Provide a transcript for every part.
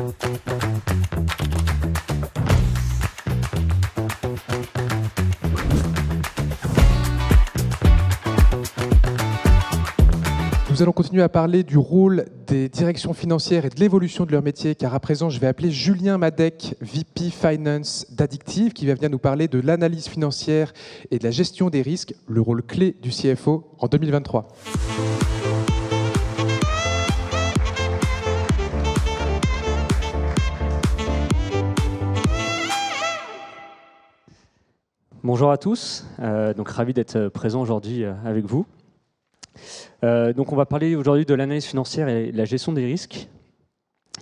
Nous allons continuer à parler du rôle des directions financières et de l'évolution de leur métier, car à présent, je vais appeler Julien Madec, VP Finance d'Addictive, qui va venir nous parler de l'analyse financière et de la gestion des risques, le rôle clé du CFO en 2023. Bonjour à tous, donc ravi d'être présent aujourd'hui avec vous. Donc on va parler aujourd'hui de l'analyse financière et de la gestion des risques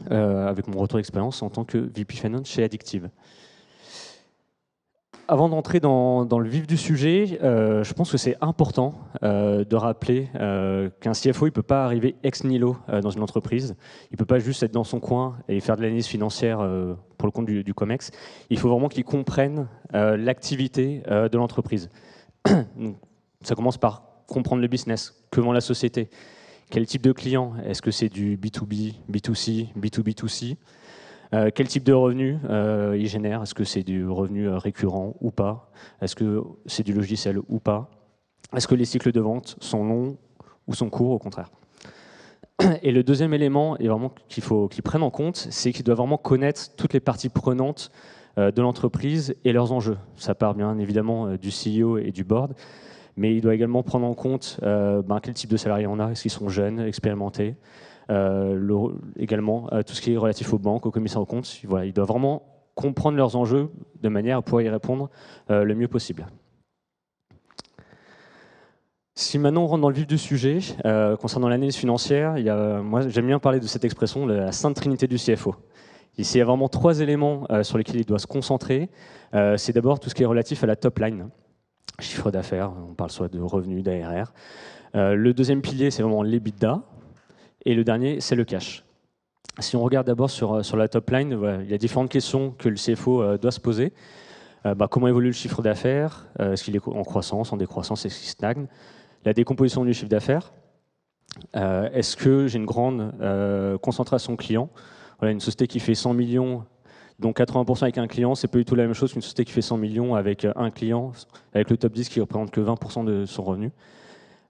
avec mon retour d'expérience en tant que VP Finance chez Addictive. Avant d'entrer dans le vif du sujet, je pense que c'est important de rappeler qu'un CFO ne peut pas arriver ex nihilo dans une entreprise. Il ne peut pas juste être dans son coin et faire de l'analyse financière pour le compte du COMEX. Il faut vraiment qu'il comprenne l'activité de l'entreprise. Ça commence par comprendre le business, que vend la société, quel type de client, est-ce que c'est du B2B, B2C, B2B2C, quel type de revenu il génère, est-ce que c'est du revenu récurrent ou pas, est-ce que c'est du logiciel ou pas, est-ce que les cycles de vente sont longs ou sont courts au contraire. Et le deuxième élément et vraiment qu'il faut qu'il prenne en compte, c'est qu'il doit vraiment connaître toutes les parties prenantes de l'entreprise et leurs enjeux. Ça part bien évidemment du CEO et du board, mais il doit également prendre en compte quel type de salariés on a, est-ce qu'ils sont jeunes, expérimentés, également tout ce qui est relatif aux banques, aux commissaires aux comptes. Voilà, il doit vraiment comprendre leurs enjeux de manière à pouvoir y répondre le mieux possible. Si maintenant on rentre dans le vif du sujet, concernant l'analyse financière, moi j'aime bien parler de cette expression, la sainte trinité du CFO. Ici, il y a vraiment trois éléments sur lesquels il doit se concentrer. C'est d'abord tout ce qui est relatif à la top line. Chiffre d'affaires, on parle soit de revenus, d'ARR. Le deuxième pilier, c'est vraiment l'EBITDA. Et le dernier, c'est le cash. Si on regarde d'abord sur la top line, voilà, il y a différentes questions que le CFO doit se poser. Comment évolue le chiffre d'affaires? Est-ce qu'il est en croissance, en décroissance? Est-ce qu'il stagne? La décomposition du chiffre d'affaires. Est-ce que j'ai une grande concentration client? Voilà, une société qui fait 100 millions, dont 80% avec un client, c'est pas du tout la même chose qu'une société qui fait 100 millions avec un client, avec le top 10 qui représente que 20% de son revenu.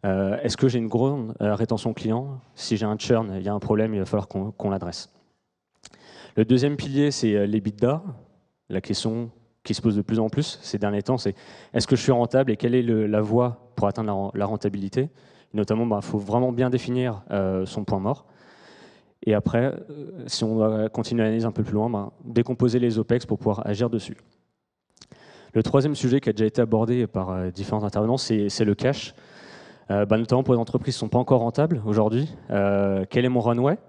Est-ce que j'ai une grande rétention client? Si j'ai un churn, il y a un problème, il va falloir qu'on l'adresse. Le deuxième pilier, c'est l'EBITDA. La question qui se pose de plus en plus ces derniers temps, c'est est-ce que je suis rentable et quelle est la voie pour atteindre la rentabilité? Et notamment, il faut vraiment bien définir son point mort. Et après, si on doit continuer l'analyse un peu plus loin, décomposer les OPEX pour pouvoir agir dessus. Le troisième sujet qui a déjà été abordé par différents intervenants, c'est le cash. Notamment pour les entreprises qui ne sont pas encore rentables aujourd'hui. Quel est mon runway?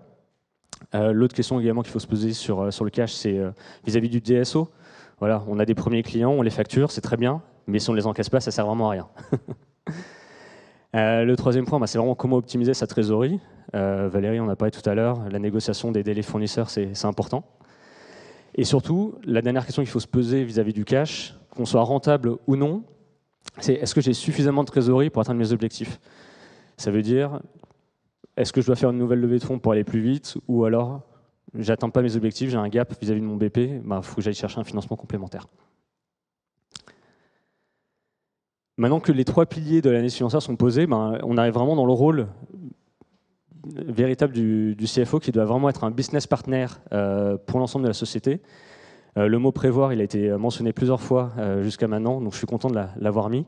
L'autre question également qu'il faut se poser sur le cash, c'est vis-à-vis du DSO. Voilà, on a des premiers clients, on les facture, c'est très bien, mais si on ne les encaisse pas, ça ne sert vraiment à rien. Le troisième point, c'est vraiment comment optimiser sa trésorerie. Valérie, on en a parlé tout à l'heure, la négociation des délais fournisseurs, c'est important. Et surtout, la dernière question qu'il faut se poser vis-à-vis du cash, qu'on soit rentable ou non, c'est est-ce que j'ai suffisamment de trésorerie pour atteindre mes objectifs? Ça veut dire, est-ce que je dois faire une nouvelle levée de fonds pour aller plus vite, ou alors j'atteins pas mes objectifs, j'ai un gap vis-à-vis de mon BP, il faut que j'aille chercher un financement complémentaire. Maintenant que les trois piliers de l'analyse financière sont posés, on arrive vraiment dans le rôle véritable du CFO qui doit vraiment être un business partner pour l'ensemble de la société. Le mot prévoir, il a été mentionné plusieurs fois jusqu'à maintenant, donc je suis content de l'avoir mis.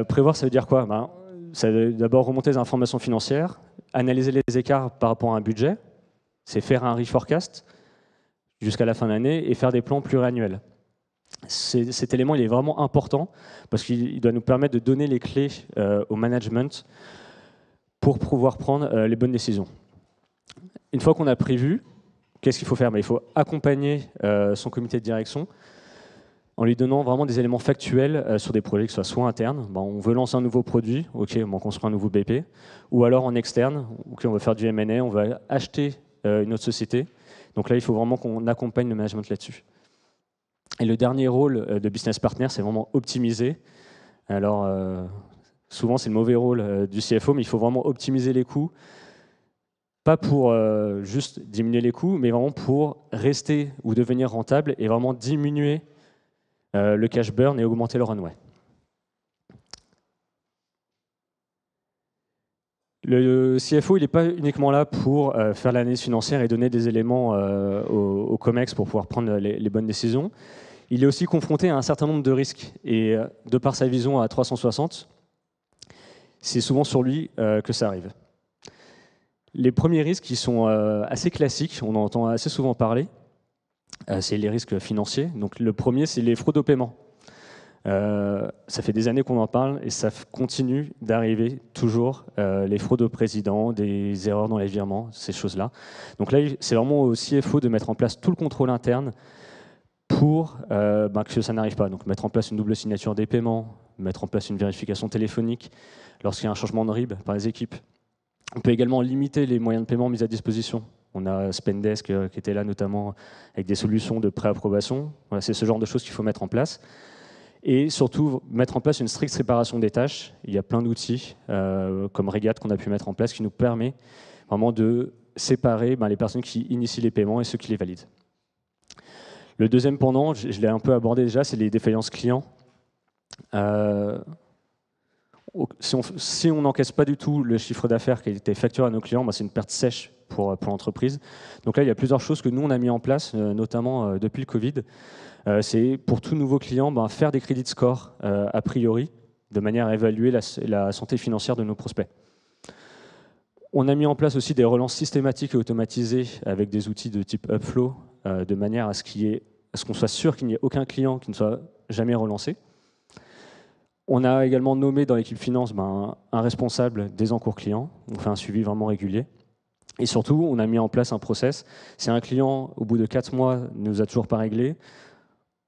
Prévoir, ça veut dire quoi? Ça veut d'abord remonter les informations financières, analyser les écarts par rapport à un budget, c'est faire un reforecast jusqu'à la fin d'année et faire des plans pluriannuels. Cet élément, il est vraiment important parce qu'il doit nous permettre de donner les clés au management pour pouvoir prendre les bonnes décisions. Une fois qu'on a prévu, qu'est-ce qu'il faut faire? Il faut accompagner son comité de direction en lui donnant vraiment des éléments factuels sur des projets qui soient soit internes, on veut lancer un nouveau produit, ok, on construit un nouveau BP, ou alors en externe, ok, on veut faire du M&A, on va acheter une autre société. Donc là, il faut vraiment qu'on accompagne le management là-dessus. Et le dernier rôle de business partner, c'est vraiment optimiser. Alors, souvent, c'est le mauvais rôle du CFO, mais il faut vraiment optimiser les coûts Pas pour juste diminuer les coûts, mais vraiment pour rester ou devenir rentable et vraiment diminuer le cash burn et augmenter le runway. Le CFO, il n'est pas uniquement là pour faire l'analyse financière et donner des éléments au COMEX pour pouvoir prendre les bonnes décisions. Il est aussi confronté à un certain nombre de risques. Et de par sa vision à 360, c'est souvent sur lui que ça arrive. Les premiers risques qui sont assez classiques, on en entend assez souvent parler, c'est les risques financiers. Donc le premier, c'est les fraudes au paiement. Ça fait des années qu'on en parle et ça continue d'arriver toujours, les fraudes au président, des erreurs dans les virements, ces choses-là. Donc là, c'est vraiment au CFO de mettre en place tout le contrôle interne pour que ça n'arrive pas. Donc mettre en place une double signature des paiements, mettre en place une vérification téléphonique lorsqu'il y a un changement de RIB par les équipes. On peut également limiter les moyens de paiement mis à disposition. On a Spendesk qui était là notamment avec des solutions de préapprobation. Voilà, c'est ce genre de choses qu'il faut mettre en place. Et surtout, mettre en place une stricte séparation des tâches. Il y a plein d'outils, comme Regat qu'on a pu mettre en place, qui nous permet vraiment de séparer les personnes qui initient les paiements et ceux qui les valident. Le deuxième pendant, je l'ai un peu abordé déjà, c'est les défaillances clients. Si on n'encaisse pas du tout le chiffre d'affaires qui a été facturé à nos clients, c'est une perte sèche pour l'entreprise. Donc là, il y a plusieurs choses que nous, on a mis en place, notamment depuis le Covid. C'est pour tout nouveau client, faire des crédits de score a priori, de manière à évaluer la santé financière de nos prospects. On a mis en place aussi des relances systématiques et automatisées avec des outils de type Upflow, de manière à ce qu'on soit sûr qu'il n'y ait aucun client qui ne soit jamais relancé. On a également nommé dans l'équipe finance un responsable des encours clients. On fait un suivi vraiment régulier. Et surtout, on a mis en place un process. Si un client, au bout de 4 mois, ne nous a toujours pas réglé,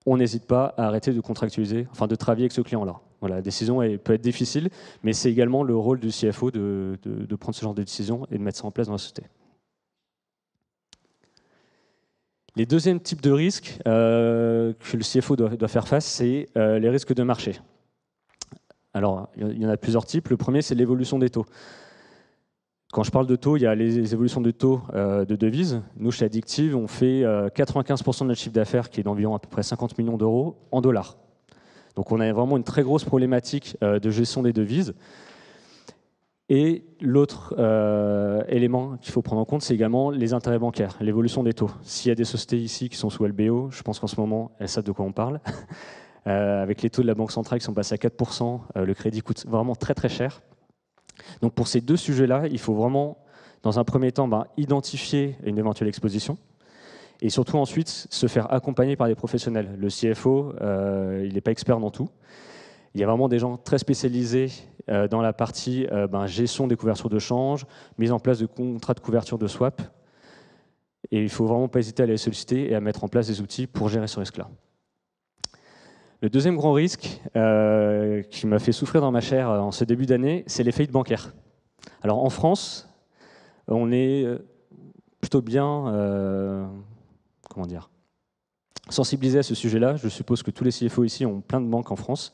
on n'hésite pas à arrêter de contractualiser, de travailler avec ce client-là. Voilà, la décision peut être difficile, mais c'est également le rôle du CFO de prendre ce genre de décision et de mettre ça en place dans la société. Les deuxièmes types de risques que le CFO doit faire face, c'est les risques de marché. Alors, il y en a plusieurs types. Le premier, c'est l'évolution des taux. Quand je parle de taux, il y a les évolutions de taux de devises. Nous, chez Addictive, on fait 95% de notre chiffre d'affaires, qui est d'environ à peu près 50 millions d'euros, en dollars. Donc on a vraiment une très grosse problématique de gestion des devises. Et l'autre élément qu'il faut prendre en compte, c'est également les intérêts bancaires, l'évolution des taux. S'il y a des sociétés ici qui sont sous LBO, je pense qu'en ce moment, elles savent de quoi on parle. Avec les taux de la Banque centrale qui sont passés à 4%, le crédit coûte vraiment très très cher. Donc pour ces deux sujets-là, il faut vraiment, dans un premier temps, identifier une éventuelle exposition et surtout ensuite se faire accompagner par des professionnels. Le CFO, il n'est pas expert dans tout. Il y a vraiment des gens très spécialisés dans la partie gestion des couvertures de change, mise en place de contrats de couverture de swap. Et il ne faut vraiment pas hésiter à les solliciter et à mettre en place des outils pour gérer ce risque-là. Le deuxième grand risque qui m'a fait souffrir dans ma chair en ce début d'année, c'est les faillites bancaires. Alors en France, on est plutôt bien sensibilisé à ce sujet-là. Je suppose que tous les CFO ici ont plein de banques en France.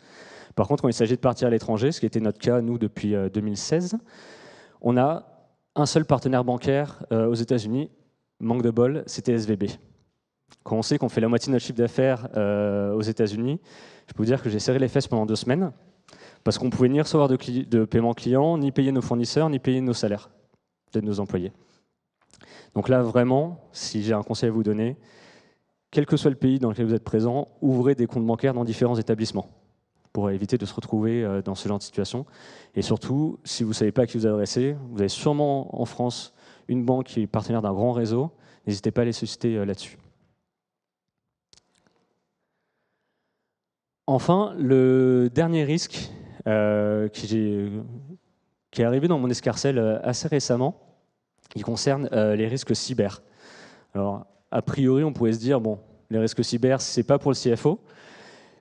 Par contre, quand il s'agit de partir à l'étranger, ce qui était notre cas, nous, depuis 2016, on a un seul partenaire bancaire aux États-Unis, manque de bol, c'était SVB. Quand on sait qu'on fait la moitié de notre chiffre d'affaires aux États-Unis, je peux vous dire que j'ai serré les fesses pendant 2 semaines parce qu'on pouvait ni recevoir de paiement client, ni payer nos fournisseurs, ni payer nos salaires de nos employés. Donc là, vraiment, si j'ai un conseil à vous donner, quel que soit le pays dans lequel vous êtes présent, ouvrez des comptes bancaires dans différents établissements pour éviter de se retrouver dans ce genre de situation. Et surtout, si vous ne savez pas à qui vous adresser, vous avez sûrement en France une banque qui est partenaire d'un grand réseau, n'hésitez pas à les solliciter là-dessus. Enfin, le dernier risque qui est arrivé dans mon escarcelle assez récemment, il concerne les risques cyber. Alors, a priori, on pourrait se dire, bon, les risques cyber, ce n'est pas pour le CFO,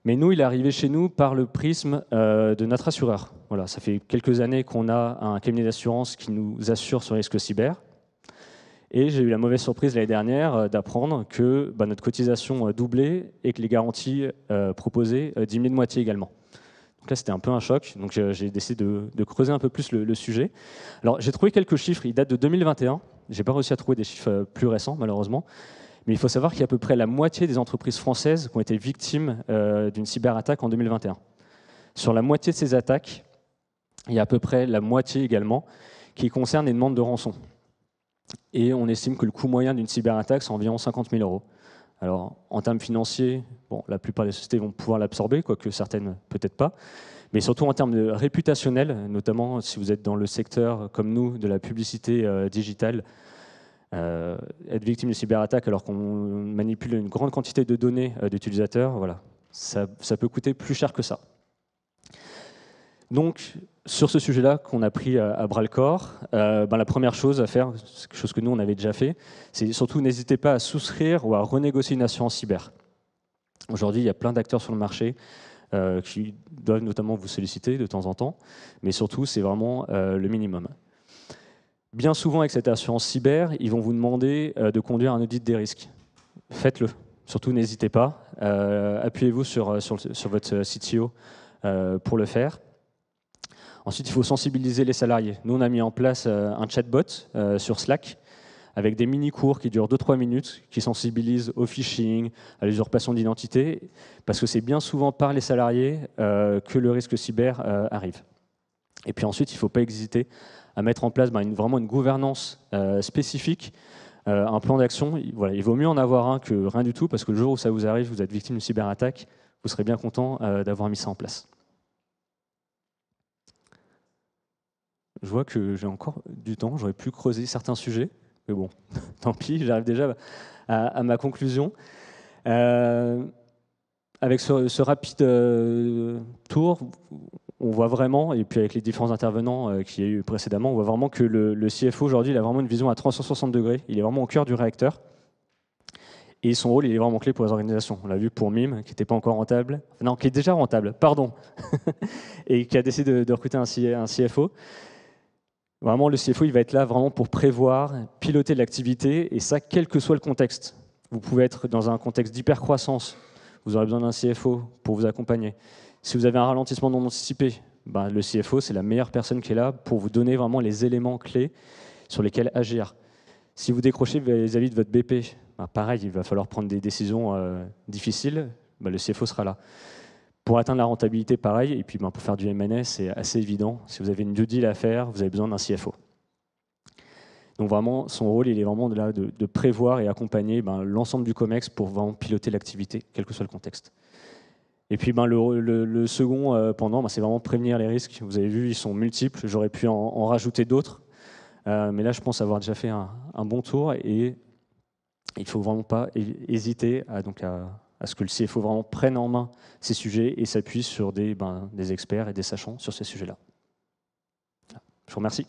mais nous, il est arrivé chez nous par le prisme de notre assureur. Voilà, ça fait quelques années qu'on a un cabinet d'assurance qui nous assure sur les risques cyber. Et j'ai eu la mauvaise surprise l'année dernière d'apprendre que notre cotisation doublait et que les garanties proposées diminuaient de moitié également. Donc là, c'était un peu un choc. Donc j'ai décidé de creuser un peu plus le sujet. Alors j'ai trouvé quelques chiffres. Ils datent de 2021. Je n'ai pas réussi à trouver des chiffres plus récents, malheureusement. Mais il faut savoir qu'il y a à peu près la moitié des entreprises françaises qui ont été victimes d'une cyberattaque en 2021. Sur la moitié de ces attaques, il y a à peu près la moitié également qui concerne les demandes de rançon. Et on estime que le coût moyen d'une cyberattaque, c'est environ 50 000 €. Alors, en termes financiers, bon, la plupart des sociétés vont pouvoir l'absorber, quoique certaines peut-être pas. Mais surtout en termes de réputationnel, notamment si vous êtes dans le secteur, comme nous, de la publicité digitale, être victime de cyberattaque alors qu'on manipule une grande quantité de données d'utilisateurs, voilà, ça peut coûter plus cher que ça. Donc, sur ce sujet-là qu'on a pris à bras-le-corps, la première chose à faire, c'est quelque chose que nous on avait déjà fait, c'est surtout n'hésitez pas à souscrire ou à renégocier une assurance cyber. Aujourd'hui, il y a plein d'acteurs sur le marché qui doivent notamment vous solliciter de temps en temps, mais surtout, c'est vraiment le minimum. Bien souvent, avec cette assurance cyber, ils vont vous demander de conduire un audit des risques. Faites-le. Surtout, n'hésitez pas. Appuyez-vous sur votre CTO pour le faire. Ensuite, il faut sensibiliser les salariés. Nous, on a mis en place un chatbot sur Slack avec des mini-cours qui durent 2-3 minutes, qui sensibilisent au phishing, à l'usurpation d'identité, parce que c'est bien souvent par les salariés que le risque cyber arrive. Et puis ensuite, il ne faut pas hésiter à mettre en place vraiment une gouvernance spécifique, un plan d'action. Voilà, il vaut mieux en avoir un que rien du tout, parce que le jour où ça vous arrive, vous êtes victime d'une cyberattaque, vous serez bien content d'avoir mis ça en place. Je vois que j'ai encore du temps, j'aurais pu creuser certains sujets, mais bon, tant pis, j'arrive déjà à ma conclusion. Avec ce rapide tour, on voit vraiment, et puis avec les différents intervenants qu'il y a eu précédemment, on voit vraiment que le CFO aujourd'hui, il a vraiment une vision à 360 degrés, il est vraiment au cœur du réacteur, et son rôle, il est vraiment clé pour les organisations. On l'a vu pour MIM, qui n'était pas encore rentable, non, qui est déjà rentable, pardon, et qui a décidé de recruter un CFO. Vraiment, le CFO, il va être là vraiment pour prévoir, piloter l'activité, et ça, quel que soit le contexte. Vous pouvez être dans un contexte d'hypercroissance, vous aurez besoin d'un CFO pour vous accompagner. Si vous avez un ralentissement non anticipé, le CFO, c'est la meilleure personne qui est là pour vous donner vraiment les éléments clés sur lesquels agir. Si vous décrochez vis-à-vis de votre BP, pareil, il va falloir prendre des décisions difficiles, le CFO sera là. Pour atteindre la rentabilité, pareil, et puis pour faire du M&A, c'est assez évident. Si vous avez une due deal à faire, vous avez besoin d'un CFO. Donc vraiment, son rôle, il est vraiment là de prévoir et accompagner l'ensemble du COMEX pour vraiment piloter l'activité, quel que soit le contexte. Et puis le second pendant, c'est vraiment prévenir les risques. Vous avez vu, ils sont multiples. J'aurais pu en rajouter d'autres. Mais là, je pense avoir déjà fait un bon tour. Et il ne faut vraiment pas hésiter à ce que le CFO vraiment prenne en main ces sujets et s'appuie sur des experts et des sachants sur ces sujets-là. Je vous remercie.